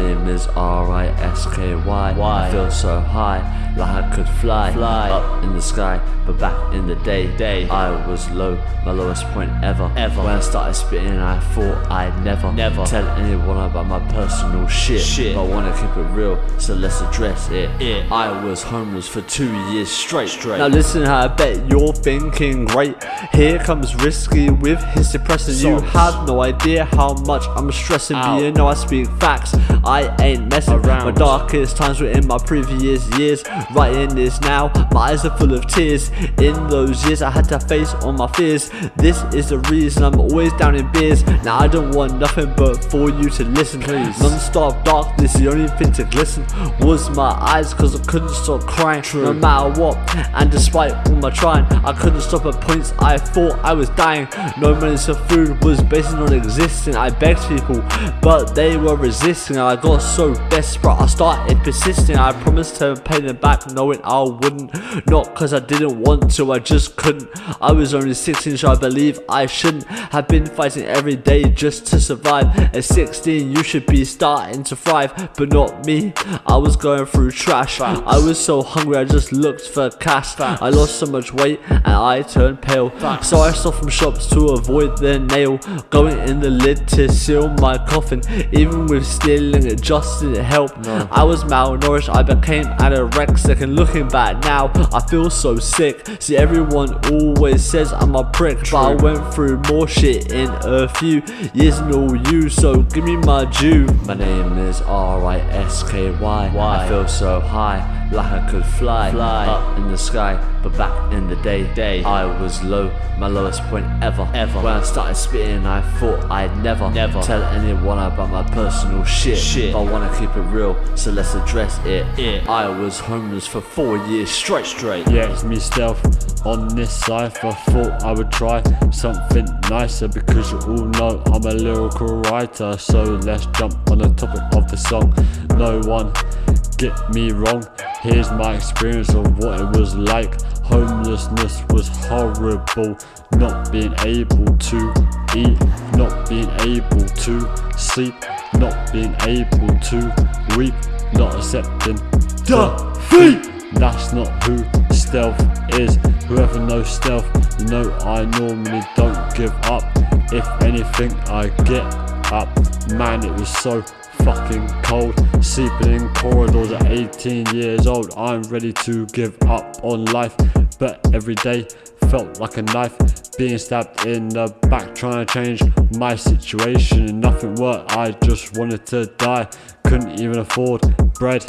name is R-I-S-K-Y. I feel so high, like I could fly up in the sky. But back in the day, I was low, my lowest point ever. When I started spitting, I thought I'd never tell anyone about my personal shit. But I wanna keep it real, so let's address it. I was homeless for 2 years straight. Now listen, I bet you're thinking, great, here comes Risky with his depressing. You have no idea how much I'm stressing, but you know I speak facts, I ain't messing around. My darkest times were in my previous years. Writing this now, my eyes are full of tears. In those years I had to face all my fears. This is the reason I'm always down in beers. Now I don't want nothing but for you to listen, please. Non-stop darkness, the only thing to glisten was my eyes, cause I couldn't stop crying. No matter what, and despite all my trying, I couldn't stop at points I thought I was dying. No money for food was based on existing. I begged people, but they were resisting. I got so desperate, I started persisting. I promised to pay them back, knowing I wouldn't. Not cause I didn't want to, I just couldn't. I was only 16, so I believe I shouldn't have been fighting every day just to survive. At 16, you should be starting to thrive, but not me. I was going through trash. I was so hungry, I just looked for cash. I lost so much weight and I turned pale, so I stopped from shops to avoid the nail going in the lid to seal my coffin. Even with stealing, it just didn't help. I was malnourished, I became anorexic, and looking back now, I feel so sick. See, everyone always says I'm a prick, but I went through more shit in a few years than all you, so give me my due. My name is R-I-S-K-Y. I feel so high, like I could fly up in the sky. But back in the day, I was low, my lowest point ever. When I started spitting, I thought I'd never tell anyone about my personal shit. But I wanna keep it real, so let's address it. I was homeless for 4 years straight. Yeah, it's me, Stealth, on this Cypher. Thought I would try something nicer, because you all know I'm a lyrical writer. So let's jump on the topic of the song. No one get me wrong, here's my experience of what it was like. Homelessness was horrible, not being able to eat, not being able to sleep, not being able to weep, not accepting defeat. That's not who Stealth is. Whoever knows Stealth, you know I normally don't give up. If anything, I get up. Man, it was so fucking cold, sleeping in corridors at 18 years old. I'm ready to give up on life, but every day felt like a knife, being stabbed in the back, trying to change my situation, and nothing worked. I just wanted to die, couldn't even afford bread.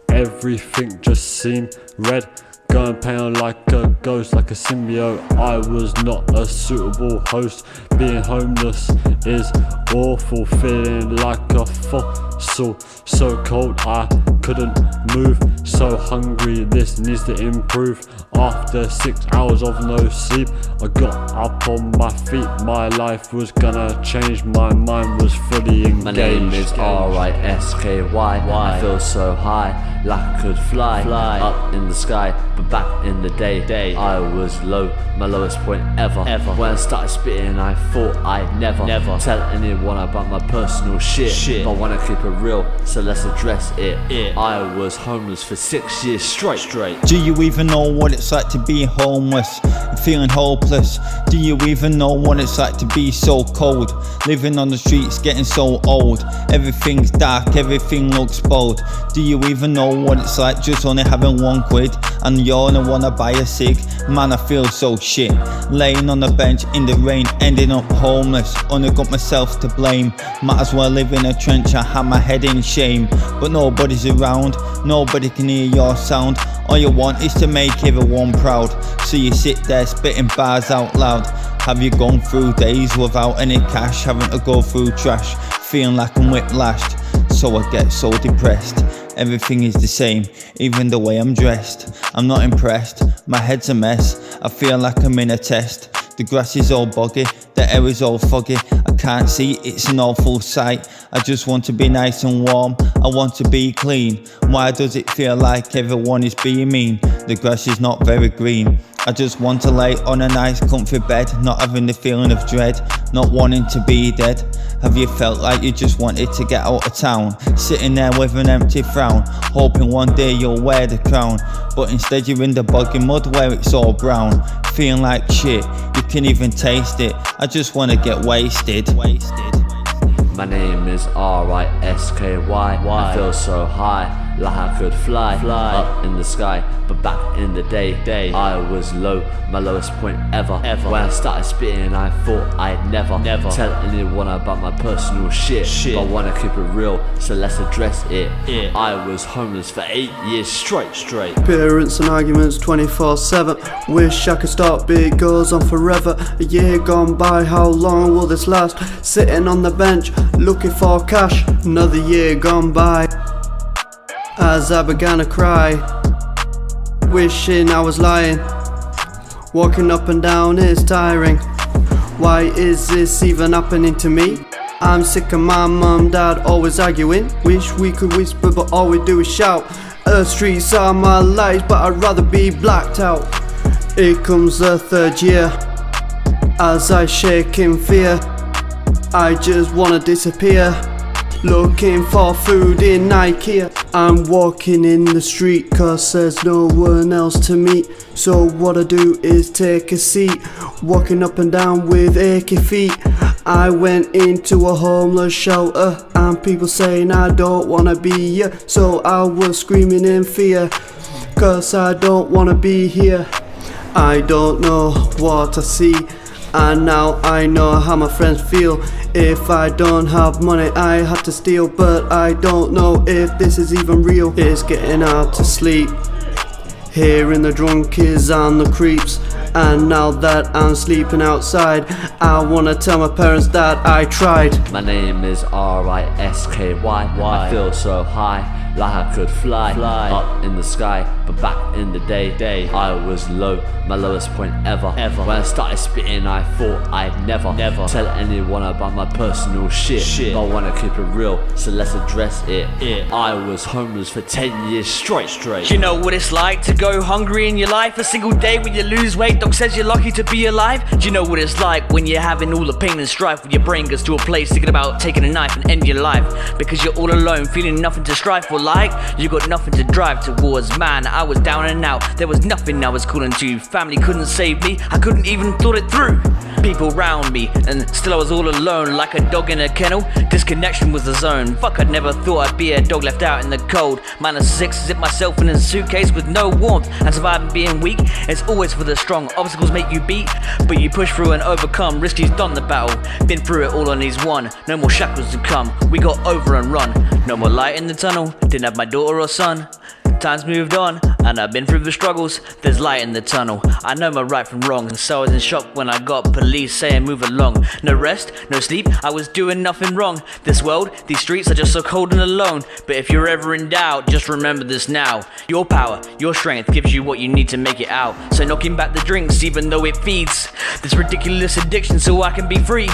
Everything just seemed red, going pale like a ghost, like a symbiote. I was not a suitable host. Being homeless is awful, feeling like a fossil. So cold I couldn't move, so hungry, this needs to improve. After 6 hours of no sleep, I got up on my feet. My life was gonna change, my mind was fully engaged. My name is R-I-S-K-Y. I feel so high, like I could fly up in the sky. But back in the day, I was low, my lowest point ever. When I started spitting, I thought I'd never tell anyone about my personal shit. But I wanna keep it real, so let's address it. I was homeless for 6 years straight. Do you even know what it's like to be homeless and feeling hopeless? Do you even know what it's like to be so cold, living on the streets, getting so old? Everything's dark, everything looks bold. Do you even know what it's like just only having £1 and you only wanna buy a cig? Man, I feel so shit, laying on the bench in the rain, ending up homeless. Only got myself to blame. Might as well live in a trench, I have my head in shame. But nobody's around, nobody can hear your sound. All you want is to make everyone proud, so you sit there spitting bars out loud. Have you gone through days without any cash, having to go through trash, feeling like I'm whiplashed? So I get so depressed. Everything is the same, even the way I'm dressed. I'm not impressed, my head's a mess. I feel like I'm in a test. The grass is all boggy, the air is all foggy. I can't see, it's an awful sight. I just want to be nice and warm, I want to be clean. Why does it feel like everyone is being mean? The grass is not very green, I just want to lay on a nice comfy bed, not having the feeling of dread, not wanting to be dead. Have you felt like you just wanted to get out of town, sitting there with an empty frown, hoping one day you'll wear the crown, but instead you're in the boggy mud where it's all brown, feeling like shit, you can even taste it. I just wanna get wasted. My name is R-I-S-K-Y. I feel so high, like I could fly up in the sky. But back in the day, I was low, my lowest point ever. When I started spitting, I thought I'd never tell anyone about my personal shit. But I wanna keep it real, so let's address it. I was homeless for 8 years straight. Parents and arguments 24/7. Wish I could stop, but it goes on forever. A year gone by, how long will this last? Sitting on the bench, looking for cash. Another year gone by, as I began to cry, wishing I was lying. Walking up and down is tiring. Why is this even happening to me? I'm sick of my mum, dad always arguing. Wish we could whisper, but all we do is shout. Earth streets are my life, but I'd rather be blacked out. Here comes the third year, as I shake in fear. I just wanna disappear, looking for food in IKEA. I'm walking in the street cause there's no one else to meet, so what I do is take a seat, walking up and down with achy feet. I went into a homeless shelter and people saying I don't wanna be here, so I was screaming in fear cause I don't wanna be here. I don't know what I see, and now I know how my friends feel. If I don't have money, I have to steal, but I don't know if this is even real. It's getting hard to sleep, hearing the drunkies and the creeps. And now that I'm sleeping outside, I wanna tell my parents that I tried. My name is R-I-S-K-Y. I feel so high, like I could fly up in the sky. But back in the day, I was low, my lowest point ever. When I started spitting, I thought I'd never tell anyone about my personal shit. But I wanna keep it real, so let's address it. I was homeless for 10 years straight. Do you know what it's like to go hungry in your life? A single day when you lose weight, doc says you're lucky to be alive. Do you know what it's like when you're having all the pain and strife, when your brain goes to a place thinking about taking a knife and end your life? Because you're all alone, feeling nothing to strive for, like you got nothing to drive towards. Man, I was down and out, there was nothing I was calling to. Family couldn't save me, I couldn't even thought it through. People round me, and still I was all alone, like a dog in a kennel. Disconnection was the zone. Fuck, I never thought I'd be a dog left out in the cold. -6, zip myself in a suitcase with no warmth, and surviving being weak. It's always for the strong. Obstacles make you beat, but you push through and overcome. Risky's done the battle, been through it all and he's won. No more shackles to come, we got over and run. No more light in the tunnel, didn't have my daughter or son. Time's moved on, and I've been through the struggles. There's light in the tunnel, I know my right from wrong. And so I was in shock when I got police saying move along. No rest, no sleep, I was doing nothing wrong. This world, these streets are just so cold and alone. But if you're ever in doubt, just remember this now. Your power, your strength gives you what you need to make it out. So knocking back the drinks even though it feeds this ridiculous addiction so I can be free.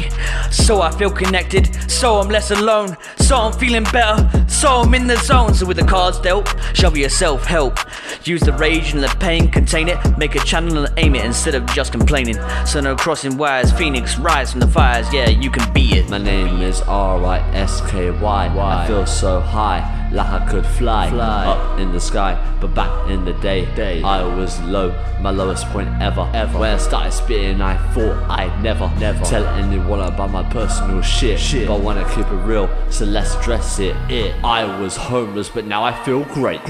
So I feel connected, so I'm less alone. So I'm feeling better, so I'm in the zone. So with the cards dealt, shovel yourself help. Use the rage and the pain, contain it. Make a channel and aim it instead of just complaining. So no crossing wires, Phoenix rise from the fires. Yeah, you can be it. My name is R-I-S-K-Y. I feel so high, like I could fly up in the sky. But back in the day, I was low, my lowest point ever. When I started spitting, I thought I'd never tell anyone about my personal shit. But I wanna keep it real, so let's address it. I was homeless, but now I feel great.